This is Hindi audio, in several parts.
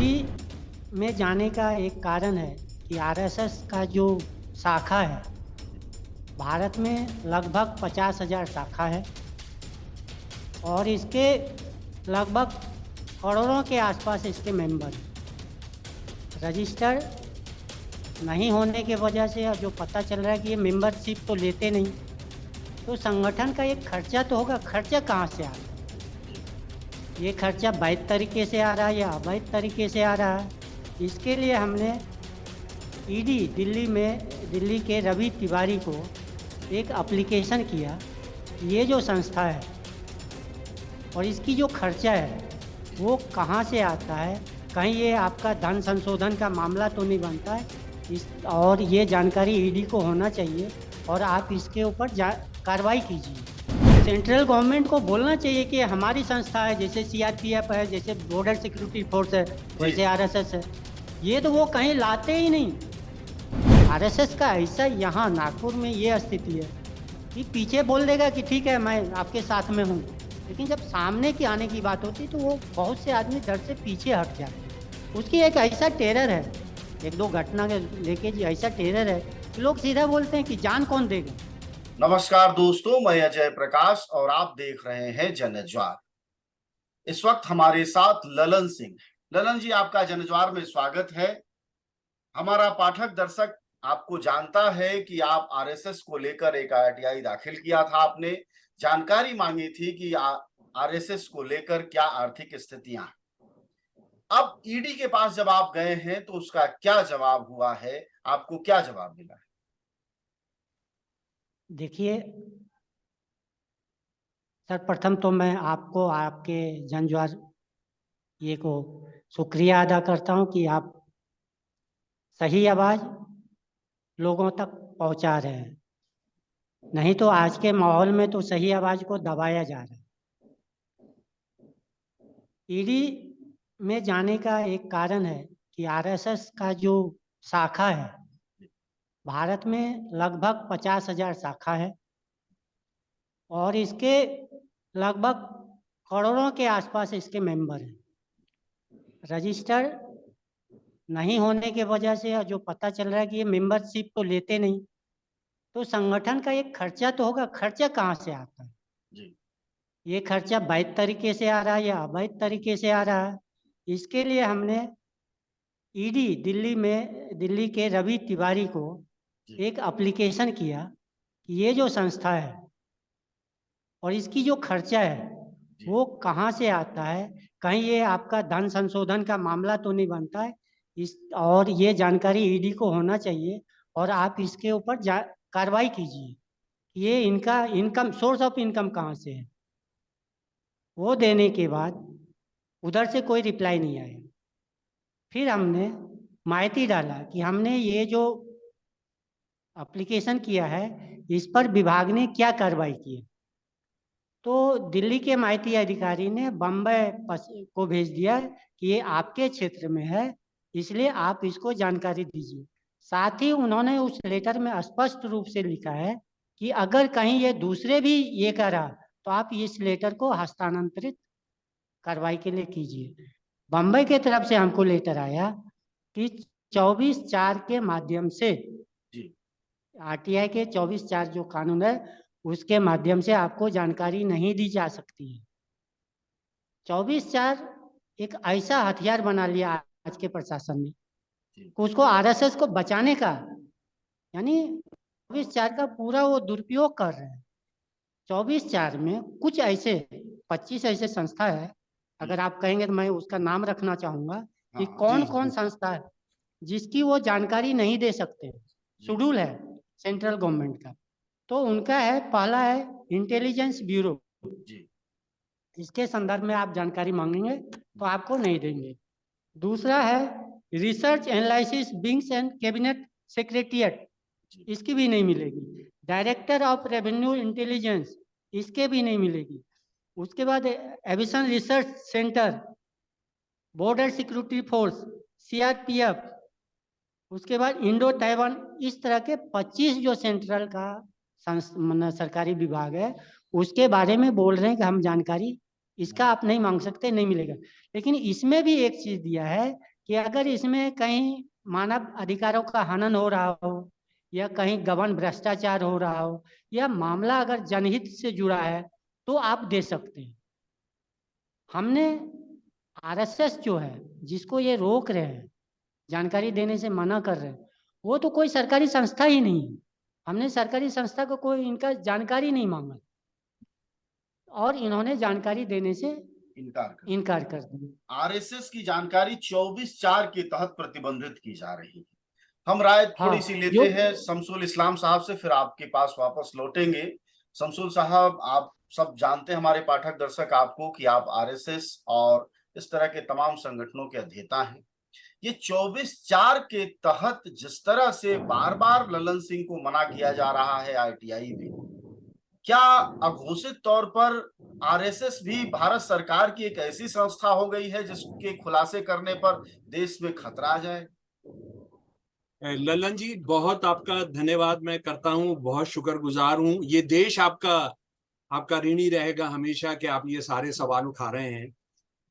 ईडी में जाने का एक कारण है कि आरएसएस का जो शाखा है, भारत में लगभग 50,000 शाखा है और इसके लगभग करोड़ों के आसपास इसके मेंबर हैं। रजिस्टर नहीं होने की वजह से जो पता चल रहा है कि ये मेंबरशिप तो लेते नहीं, तो संगठन का एक खर्चा तो होगा। खर्चा कहाँ से आ रहा है? ये खर्चा वैध तरीके से आ रहा है या अवैध तरीके से आ रहा है? इसके लिए हमने ईडी दिल्ली के रवि तिवारी को एक एप्लीकेशन किया। ये जो संस्था है और इसकी जो खर्चा है वो कहाँ से आता है, कहीं ये आपका धन संशोधन का मामला तो नहीं बनता है और ये जानकारी ईडी को होना चाहिए और आप इसके ऊपर कार्रवाई कीजिए। सेंट्रल गवर्नमेंट को बोलना चाहिए कि हमारी संस्था है, जैसे सीआरपीएफ है, जैसे बॉर्डर सिक्योरिटी फोर्स है, वैसे आरएसएस है। ये तो वो कहीं लाते ही नहीं। आरएसएस का ऐसा यहाँ नागपुर में ये स्थिति है कि पीछे बोल देगा कि ठीक है मैं आपके साथ में हूँ, लेकिन जब सामने की आने की बात होती तो वो बहुत से आदमी डर से पीछे हट जाते हैं। उसकी एक ऐसा टेरर है, एक दो घटना के लेके जी ऐसा टेरर है कि लोग सीधा बोलते हैं कि जान कौन देगा। नमस्कार दोस्तों, मैं अजय प्रकाश और आप देख रहे हैं जनज्वार। इस वक्त हमारे साथ ललन सिंह। ललन जी, आपका जनज्वार में स्वागत है। हमारा पाठक दर्शक आपको जानता है कि आप आरएसएस को लेकर एक आरटीआई दाखिल किया था। आपने जानकारी मांगी थी कि आरएसएस को लेकर क्या आर्थिक स्थितियां हैं। अब ईडी के पास जब आप गए हैं तो उसका क्या जवाब हुआ है, आपको क्या जवाब मिला है? देखिए, सर्वप्रथम तो मैं आपको, आपके जनज्वार ये को शुक्रिया अदा करता हूं कि आप सही आवाज़ लोगों तक पहुंचा रहे हैं। नहीं तो आज के माहौल में तो सही आवाज़ को दबाया जा रहा है। ईडी में जाने का एक कारण है कि आरएसएस का जो शाखा है, भारत में लगभग 50,000 शाखा है और इसके लगभग करोड़ों के आसपास इसके मेंबर हैं। रजिस्टर नहीं होने की वजह से जो पता चल रहा है कि ये मेंबरशिप तो लेते नहीं, तो संगठन का एक खर्चा तो होगा। खर्चा कहाँ से आता है? ये खर्चा वैध तरीके से आ रहा है या अवैध तरीके से आ रहा है? इसके लिए हमने ईडी दिल्ली के रवि तिवारी को एक एप्लीकेशन किया कि ये जो संस्था है और इसकी जो खर्चा है वो कहाँ से आता है, कहीं ये आपका धन संशोधन का मामला तो नहीं बनता है और ये जानकारी ईडी को होना चाहिए और आप इसके ऊपर कार्रवाई कीजिए। ये इनका इनकम, सोर्स ऑफ इनकम कहाँ से है। वो देने के बाद उधर से कोई रिप्लाई नहीं आया। फिर हमने माहिती डाला कि हमने ये जो एप्लीकेशन किया है इस पर विभाग ने क्या कार्रवाई की है। तो दिल्ली के माहिती अधिकारी ने बम्बई को भेज दिया कि ये आपके क्षेत्र में है, इसलिए आप इसको जानकारी दीजिए। साथ ही उन्होंने उस लेटर में स्पष्ट रूप से लिखा है कि अगर कहीं ये दूसरे भी ये करा तो आप इस लेटर को हस्तांतरित कार्रवाई के लिए कीजिए। बम्बई के तरफ से हमको लेटर आया कि 24/4 के माध्यम से, आरटीआई के 24/4 जो कानून है उसके माध्यम से आपको जानकारी नहीं दी जा सकती है। 24/4 एक ऐसा हथियार बना लिया आज के प्रशासन ने, उसको आरएसएस को बचाने का, यानी 24/4 का पूरा वो दुरुपयोग कर रहे हैं। 24/4 में कुछ ऐसे 25 ऐसे संस्था है, अगर आप कहेंगे तो मैं उसका नाम रखना चाहूंगा कि कौन कौन संस्था है जिसकी वो जानकारी नहीं दे सकते। शेड्यूल है सेंट्रल गवर्नमेंट का, तो उनका है, पहला है इंटेलिजेंस ब्यूरो, इसके संदर्भ में आप जानकारी मांगेंगे तो आपको नहीं देंगे। दूसरा है research analysis wings and cabinet secretariat, इसकी भी नहीं मिलेगी। डायरेक्टर ऑफ रेवेन्यू इंटेलिजेंस, इसके भी नहीं मिलेगी। उसके बाद aviation research centre, border security force, CRPF, उसके बाद इंडो ताइवान, इस तरह के 25 जो सेंट्रल का सरकारी विभाग है उसके बारे में बोल रहे हैं कि हम जानकारी इसका आप नहीं मांग सकते, नहीं मिलेगा। लेकिन इसमें भी एक चीज दिया है कि अगर इसमें कहीं मानव अधिकारों का हनन हो रहा हो या कहीं गबन भ्रष्टाचार हो रहा हो या मामला अगर जनहित से जुड़ा है तो आप दे सकते हैं। हमने आरएसएस जो है जिसको ये रोक रहे हैं, जानकारी देने से मना कर रहे हैं, वो तो कोई सरकारी संस्था ही नहीं है। हमने सरकारी संस्था को कोई इनका जानकारी नहीं मांगा और इन्होंने जानकारी देने से इनकार कर दिया। आरएसएस की जानकारी 24/4 के तहत प्रतिबंधित की जा रही है। हम राय थोड़ी सी लेते हैं शमसुल इस्लाम साहब से, फिर आपके पास वापस लौटेंगे। शमसुल साहब, आप सब जानते हैं, हमारे पाठक दर्शक आपको, कि आप आरएसएस और इस तरह के तमाम संगठनों के अध्येता हैं। ये 24/4 के तहत जिस तरह से बार बार ललन सिंह को मना किया जा रहा है आरटीआई में, क्या अघोषित तौर पर आरएसएस भी भारत सरकार की एक ऐसी संस्था हो गई है जिसके खुलासे करने पर देश में खतरा आ जाए? ललन जी, बहुत आपका धन्यवाद मैं करता हूं, बहुत शुक्रगुजार हूं। ये देश आपका ऋणी रहेगा हमेशा कि आप ये सारे सवाल उठा रहे हैं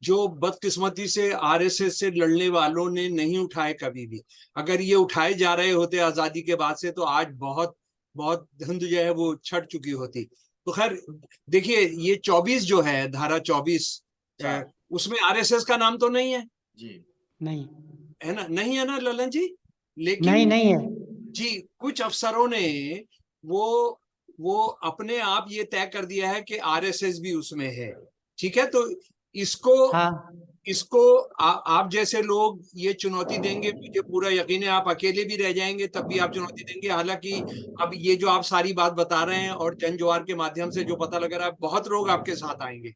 जो बदकिस्मती से आरएसएस से लड़ने वालों ने नहीं उठाए कभी भी। अगर ये उठाए जा रहे होते आजादी के बाद से तो आज बहुत बहुत धुंध जो है वो छट चुकी होती। तो खैर देखिए, ये 24 जो है, धारा 24, उसमें आरएसएस का नाम तो नहीं है जी? नहीं है ना, नहीं है ना ललन जी? लेकिन नहीं है जी, कुछ अफसरों ने वो अपने आप ये तय कर दिया है कि आरएसएस भी उसमें है। ठीक है, तो इसको आप जैसे लोग ये चुनौती देंगे, मुझे पूरा यकीन है आप अकेले भी रह जाएंगे तब भी आप चुनौती देंगे। हालांकि अब ये जो आप सारी बात बता रहे हैं और जनज्वार के माध्यम से जो पता लग रहा है, बहुत लोग आपके साथ आएंगे।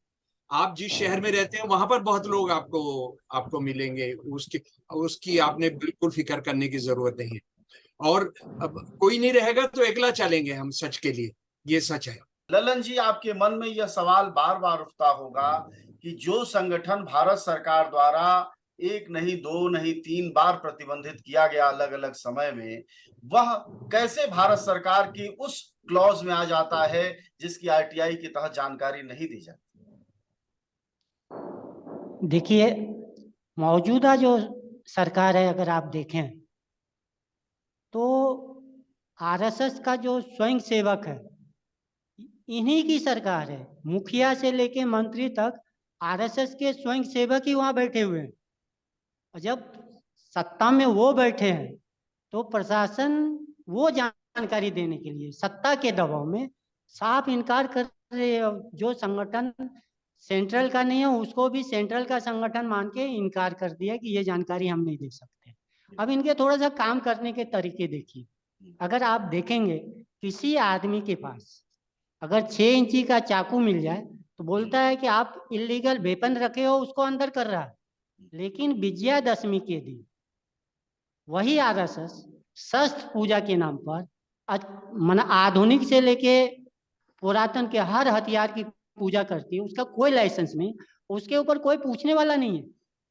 आप जिस शहर में रहते हैं वहां पर बहुत लोग आपको मिलेंगे, उसकी आपने बिल्कुल फिक्र करने की जरूरत नहीं है। और अब कोई नहीं रहेगा तो अकेला चलेंगे हम सच के लिए, ये सच है। ललन जी, आपके मन में यह सवाल बार बार उठता होगा कि जो संगठन भारत सरकार द्वारा 1 नहीं 2 नहीं 3 बार प्रतिबंधित किया गया अलग अलग समय में, वह कैसे भारत सरकार की उस क्लॉज में आ जाता है जिसकी आरटीआई के तहत जानकारी नहीं दी जाती? देखिए, मौजूदा जो सरकार है अगर आप देखें तो आरएसएस का जो स्वयं सेवक है इन्हीं की सरकार है। मुखिया से लेके मंत्री तक आरएसएस के स्वयं सेवक ही वहां बैठे हुए हैं। और जब सत्ता में वो बैठे हैं तो प्रशासन वो जानकारी देने के लिए सत्ता के दबाव में साफ इनकार कर रहे हैं। जो संगठन सेंट्रल का नहीं है उसको भी सेंट्रल का संगठन मान के इनकार कर दिया कि ये जानकारी हम नहीं दे सकते। अब इनके थोड़ा सा काम करने के तरीके देखिए। अगर आप देखेंगे किसी आदमी के पास अगर 6 इंची का चाकू मिल जाए तो बोलता है कि आप इलीगल वेपन रखे हो, उसको अंदर कर रहा है। लेकिन विजयादशमी के दिन वही आरएसएस शस्त्र पूजा के नाम पर मन आधुनिक से लेके पुरातन के हर हथियार की पूजा करती है। उसका कोई लाइसेंस नहीं, उसके ऊपर कोई पूछने वाला नहीं है।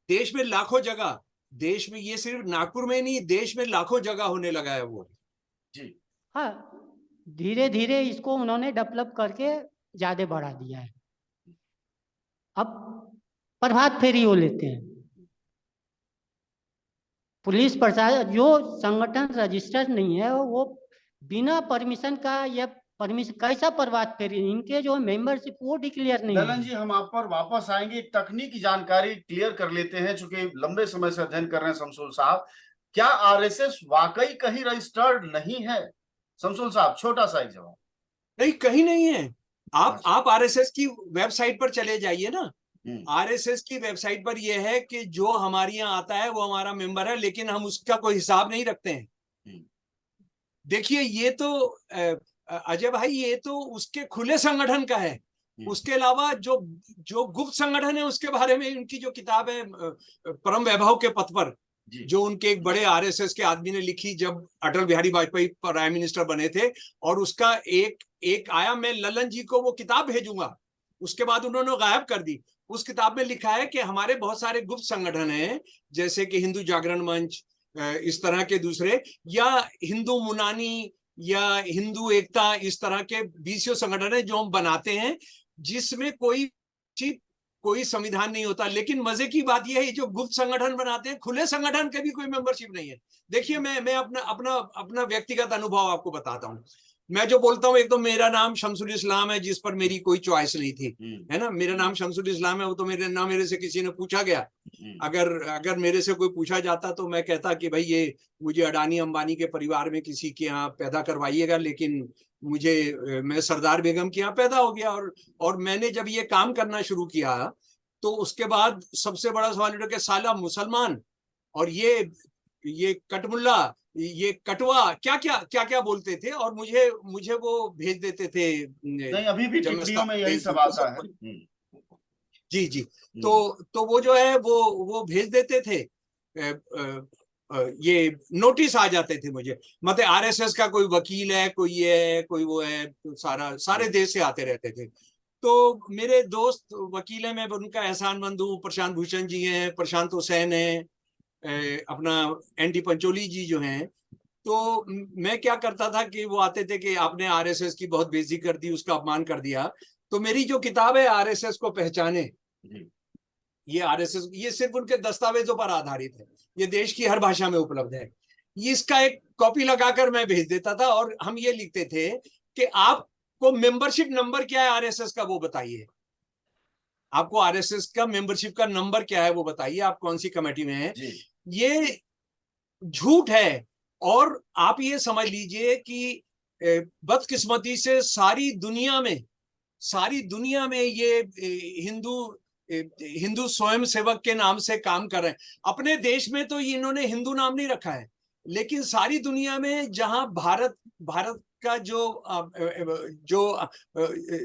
देश में लाखों जगह, देश में, ये सिर्फ नागपुर में नहीं, देश में लाखों जगह होने लगा है वो जी। हाँ, धीरे धीरे इसको उन्होंने डेवलप करके ज्यादा बढ़ा दिया है। अब प्रभात फेरी वो लेते हैं। पुलिस प्रशासन जो संगठन रजिस्टर्ड नहीं है वो बिना परमिशन का या परमिशन कैसा प्रभात फेरी, इनके जो मेंबरशिप वो डिक्लेयर नहीं है। ललन जी, हम आप पर वापस आएंगे। एक तकनीकी जानकारी क्लियर कर लेते हैं, चूंकि लंबे समय से अध्ययन कर रहे हैं शमसुल साहब। क्या आरएसएस वाकई कहीं रजिस्टर्ड नहीं है? शमसुल साहब, छोटा सा एक जवाब। नहीं, कहीं नहीं है। आप आरएसएस की वेबसाइट पर चले जाइए ना। आरएसएस की वेबसाइट पर यह है कि जो हमारे यहाँ आता है वो हमारा मेंबर है, लेकिन हम उसका कोई हिसाब नहीं रखते हैं। देखिए, ये तो अजय भाई, ये तो उसके खुले संगठन का है। उसके अलावा जो गुप्त संगठन है उसके बारे में उनकी जो किताब है परम वैभव के पथ पर, जो उनके एक बड़े आरएसएस के आदमी ने लिखी जब अटल बिहारी वाजपेयी प्राइम मिनिस्टर बने थे, और उसका एक आया, मैं ललन जी को वो किताब भेजूंगा, उसके बाद उन्होंने गायब कर दी। उस किताब में लिखा है कि हमारे बहुत सारे गुप्त संगठन हैं, जैसे कि हिंदू जागरण मंच, इस तरह के दूसरे, या हिंदू मुनानी या हिंदू एकता, इस तरह के 20 संगठन है जो हम बनाते हैं, जिसमें कोई संविधान नहीं होता। लेकिन मजे की बात यह है, जो गुप्त संगठन बनाते हैं, खुले संगठन के भी कोई मेंबरशिप नहीं है। देखिए, मैं अपना अपना अपना व्यक्तिगत अनुभव आपको बताता हूँ। मैं जो बोलता हूँ, एक तो मेरा नाम शमसुल इस्लाम है, जिस पर मेरी कोई चॉइस नहीं थी, है ना। मेरा नाम शमसुल इस्लाम है, वो तो मेरे से किसी ने पूछा गया। अगर मेरे से कोई पूछा जाता तो मैं कहता कि भाई ये मुझे अडानी अंबानी के परिवार में किसी के यहाँ पैदा करवाइएगा, लेकिन मैं सरदार बेगम के यहाँ पैदा हो गया। और मैंने जब ये काम करना शुरू किया तो उसके बाद सबसे बड़ा सवाल उठा कि साला मुसलमान और ये कटमुल्ला, ये कटवा, क्या क्या क्या क्या बोलते थे, और मुझे वो भेज देते थे। नहीं, अभी भी टिप्पणियों में यही सब आता है। जी जी। तो वो जो है वो भेज देते थे, ये नोटिस आ जाते थे मुझे, मतलब आरएसएस का कोई वकील है, कोई ये है, कोई वो है, तो सारे देश से आते रहते थे। तो मेरे दोस्त वकील हैं, मैं उनका एहसानमंद हूँ। प्रशांत भूषण जी हैं, प्रशांत हुसैन है, अपना एनडी पंचोली जी जो हैं। तो मैं क्या करता था कि वो आते थे कि आपने आरएसएस की बहुत बेइज्जती कर दी, उसका अपमान कर दिया। तो मेरी जो किताब है आरएसएस को पहचाने, ये आरएसएस, ये सिर्फ उनके दस्तावेजों पर आधारित है, ये देश की हर भाषा में उपलब्ध है। इसका एक कॉपी लगाकर मैं भेज देता था, और हम ये लिखते थे कि आपको मेंबरशिप नंबर क्या है आरएसएस का, वो बताइए। आपको आरएसएस का मेंबरशिप का नंबर क्या है वो बताइए, आप कौन सी कमेटी में हैं। ये झूठ है। और आप ये समझ लीजिए कि बदकिस्मती से सारी दुनिया में ये हिंदू स्वयं सेवक के नाम से काम कर रहे हैं। अपने देश में तो इन्होंने हिंदू नाम नहीं रखा है, लेकिन सारी दुनिया में जहां भारत का जो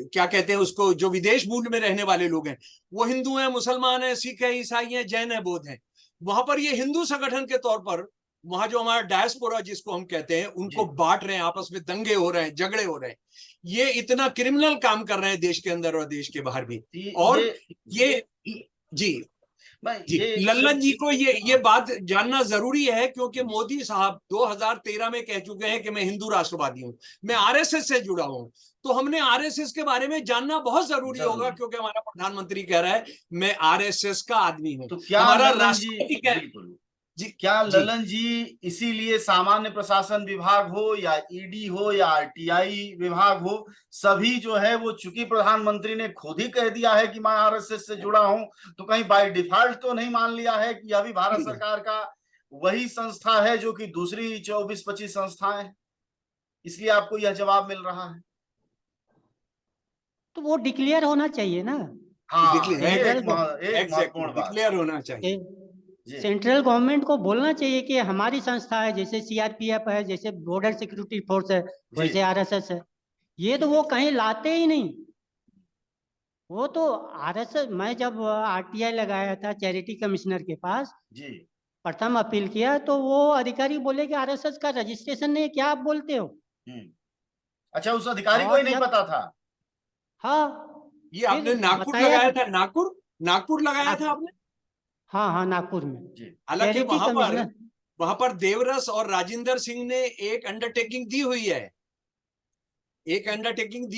क्या कहते हैं उसको, जो विदेश मूल में रहने वाले लोग हैं, वो हिंदू हैं, मुसलमान हैं, सिख हैं, ईसाई हैं, जैन हैं, बौद्ध हैं, वहां पर ये हिंदू संगठन के तौर पर, वहां जो हमारा डायस्पोरा जिसको हम कहते हैं, उनको बांट रहे हैं, आपस में दंगे हो रहे हैं, झगड़े हो रहे हैं। ये इतना क्रिमिनल काम कर रहे हैं देश के अंदर और देश के बाहर भी। और ये जी लल्लन जी को ये बात जानना जरूरी है, क्योंकि मोदी साहब 2013 में कह चुके हैं कि मैं हिंदू राष्ट्रवादी हूं, मैं आरएसएस से जुड़ा हूं। तो हमने आरएसएस के बारे में जानना बहुत जरूरी होगा, क्योंकि हमारा प्रधानमंत्री कह रहा है मैं आरएसएस का आदमी हूं। तो क्या हमारा राष्ट्रपति क्या ललन जी इसीलिए सामान्य प्रशासन विभाग हो या ईडी हो या आरटीआई विभाग हो, सभी जो है वो, चूंकि प्रधानमंत्री ने खुद ही कह दिया है कि मैं आरएसएस से जुड़ा हूं, तो कहीं बाय डिफॉल्ट तो नहीं मान लिया है कि यह भी भारत सरकार का वही संस्था है जो कि दूसरी 24-25 संस्थाएं हैं, इसलिए आपको यह जवाब मिल रहा है? तो वो डिक्लेयर होना चाहिए ना। हाँ, एक महत्वपूर्ण बात, डिक्लेयर होना चाहिए। सेंट्रल गवर्नमेंट को बोलना चाहिए कि हमारी संस्था है, जैसे सीआरपीएफ है, जैसे बॉर्डर सिक्योरिटी फोर्स है, वैसे आरएसएस है। ये तो वो कहीं लाते ही नहीं। वो तो आरएसएस, मैं जब आरटीआई लगाया था चैरिटी कमिश्नर के पास, प्रथम अपील किया, तो वो अधिकारी बोले कि आरएसएस का रजिस्ट्रेशन नहीं है, क्या आप बोलते हो? अच्छा, उस अधिकारी को ही नहीं पता था? हाँ, ये आपने नागपुर लगाया था, नागपुर लगाया था आपने? हाँ, नागपुर में। हालांकि वहां पर देवरस और राजेंद्र सिंह ने एक अंडरटेकिंग दी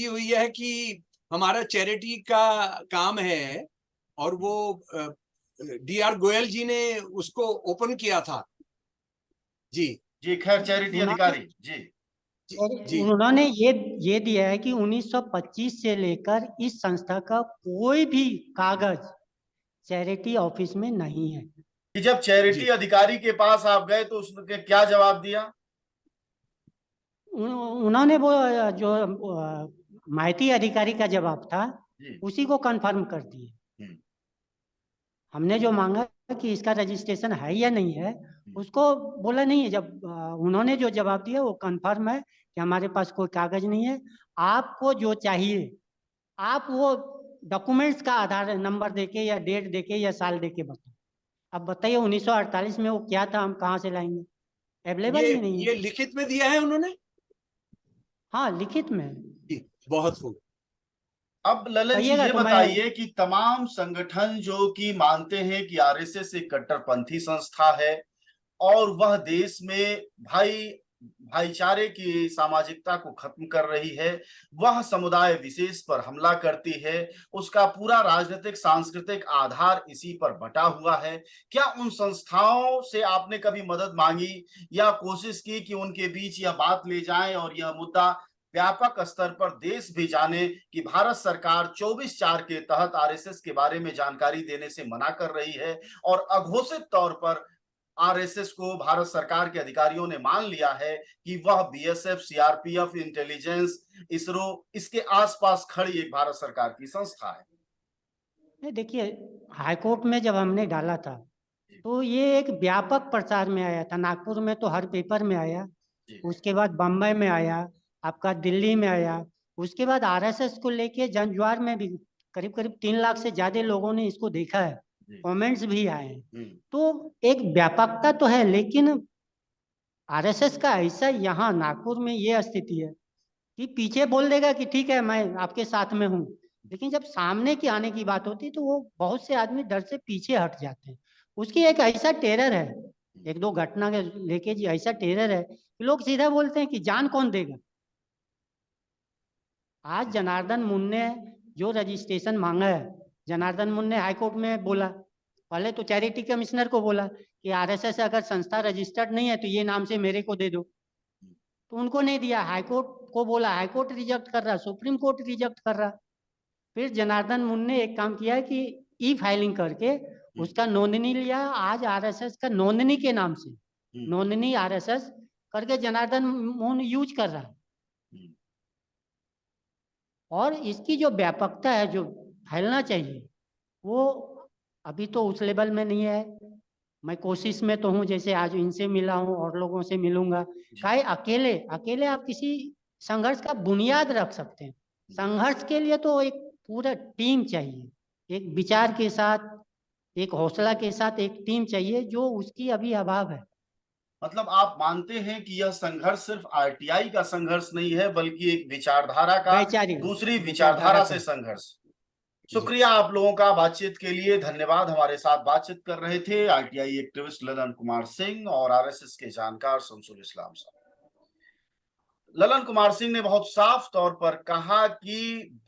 हुई है कि हमारा चैरिटी का काम है, और वो डीआर गोयल जी ने उसको ओपन किया था। जी, खैर, चैरिटी अधिकारी जी उन्होंने ये दिया है कि 1925 से लेकर इस संस्था का कोई भी कागज चैरिटी ऑफिस में नहीं है। कि जब चैरिटी अधिकारी के पास आप गए तो उसने क्या जवाब दिया? उन्होंने वो जो माहिती अधिकारी का जवाब था उसी को कंफर्म कर दिए। हमने जो मांगा कि इसका रजिस्ट्रेशन है या नहीं है, उसको बोला नहीं है। जब उन्होंने जो जवाब दिया वो कंफर्म है कि हमारे पास कोई कागज नहीं है, आपको जो चाहिए आप वो डॉक्यूमेंट्स का आधार नंबर देके या डेट देके या साल देके बताओ। अब बताइए 1948 में वो क्या था, हम कहाँ से लाएंगे? अवेलेबल ही नहीं है। ये लिखित में दिया है उन्होंने? हाँ, लिखित में। बहुत खूब। अब ललन जी ये बताइए कि तमाम संगठन जो कि मानते हैं कि आरएसएस एक कट्टरपंथी संस्था है और वह देश में भाई भाईचारे की सामाजिकता को खत्म कर रही है, वह समुदाय विशेष पर हमला करती है, उसका पूरा राजनीतिक सांस्कृतिक आधार इसी पर बटा हुआ है। क्या उन संस्थाओं से आपने कभी मदद मांगी या कोशिश की कि उनके बीच यह बात ले जाएं और यह मुद्दा व्यापक स्तर पर देश भी जाने कि भारत सरकार 24/4 के तहत आरएसएस के बारे में जानकारी देने से मना कर रही है और अघोषित तौर पर आरएसएस को भारत सरकार के अधिकारियों ने मान लिया है कि वह बीएसएफ, सीआरपीएफ, इंटेलिजेंस, इसरो, इसके आसपास खड़ी एक भारत सरकार की संस्था है? देखिए, हाईकोर्ट में जब हमने डाला था तो ये एक व्यापक प्रचार में आया था। नागपुर में तो हर पेपर में आया, उसके बाद बम्बई में आया, आपका दिल्ली में आया, उसके बाद आरएसएस को लेके जनज्वार में भी करीब करीब 3 लाख से ज्यादा लोगों ने इसको देखा है, कमेंट्स भी आए हैं। तो एक व्यापकता तो है, लेकिन आरएसएस का ऐसा यहाँ नागपुर में ये स्थिति है कि पीछे बोल देगा कि ठीक है मैं आपके साथ में हूँ, लेकिन जब सामने की आने की बात होती है तो वो बहुत से आदमी डर से पीछे हट जाते हैं। उसकी एक ऐसा टेरर है, 1-2 घटना के लेके जी ऐसा टेरर है कि लोग सीधा बोलते हैं कि जान कौन देगा। आज जनार्दन मुन्ने जो रजिस्ट्रेशन मांगा है, जनार्दन मुन्ने हाईकोर्ट में बोला, पहले तो चैरिटी कमिश्नर को बोला कि आरएसएस अगर संस्था रजिस्टर्ड नहीं है तो ये नाम से मेरे को दे दो, तो उनको नहीं दिया। हाईकोर्ट को बोला, हाईकोर्ट रिजेक्ट कर रहा, सुप्रीम कोर्ट रिजेक्ट कर रहा। फिर जनार्दन मुन्ने एक काम किया कि ई फाइलिंग करके उसका नोंदनी लिया। आज आरएसएस का नोंदनी के नाम से नोंदनी आरएसएस करके जनार्दन मुन्ने यूज कर रहा है। और इसकी जो व्यापकता है, जो फैलना चाहिए, वो अभी तो उस लेवल में नहीं है। मैं कोशिश में तो हूँ, जैसे आज इनसे मिला हूँ और लोगों से मिलूंगा। काहे अकेले आप किसी संघर्ष का बुनियाद रख सकते हैं। संघर्ष के लिए तो एक पूरा टीम चाहिए, एक विचार के साथ, एक हौसला के साथ एक टीम चाहिए, जो उसकी अभी अभाव है। मतलब आप मानते हैं कि यह संघर्ष सिर्फ आरटीआई का संघर्ष नहीं है, बल्कि एक विचारधारा का दूसरी विचारधारा से संघर्ष। शुक्रिया आप लोगों का बातचीत के लिए, धन्यवाद। हमारे साथ बातचीत कर रहे थे आरटीआई एक्टिविस्ट ललन कुमार सिंह और आरएसएस के जानकार शमसुल इस्लाम साहब। ललन कुमार सिंह ने बहुत साफ तौर पर कहा कि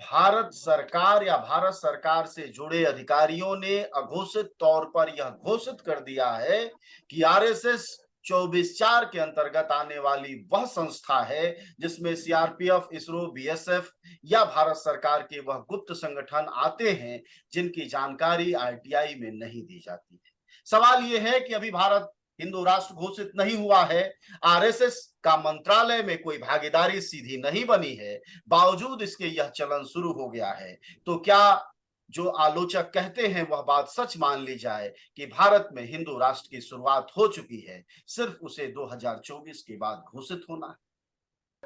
भारत सरकार या भारत सरकार से जुड़े अधिकारियों ने अघोषित तौर पर यह घोषित कर दिया है कि आरएसएस 24/4 के अंतर्गत आने वाली वह संस्था है जिसमें सीआरपीएफ, इसरो, बीएसएफ या भारत सरकार के वह गुप्त संगठन आते हैं जिनकी जानकारी आरटीआई में नहीं दी जाती है। सवाल यह है कि अभी भारत हिंदू राष्ट्र घोषित नहीं हुआ है, आरएसएस का मंत्रालय में कोई भागीदारी सीधी नहीं बनी है, बावजूद इसके यह चलन शुरू हो गया है। तो क्या जो आलोचक कहते हैं वह बात सच मान ली जाए कि भारत में हिंदू राष्ट्र की शुरुआत हो चुकी है, सिर्फ उसे 2024 के बाद घोषित होना है।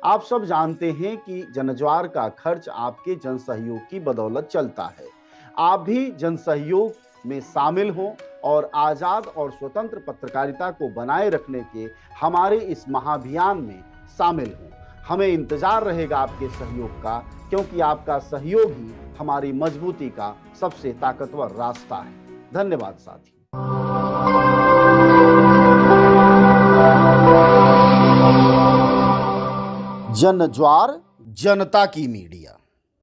आप सब जानते हैं कि जनज्वार का खर्च आपके जनसहयोग की बदौलत चलता है। आप भी जनसहयोग में शामिल हों और आजाद और स्वतंत्र पत्रकारिता को बनाए रखने के हमारे इस महाअभियान में शामिल हों। हमें इंतजार रहेगा आपके सहयोग का, क्योंकि आपका सहयोग ही हमारी मजबूती का सबसे ताकतवर रास्ता है। धन्यवाद साथी। जनज्वार, जनता की मीडिया।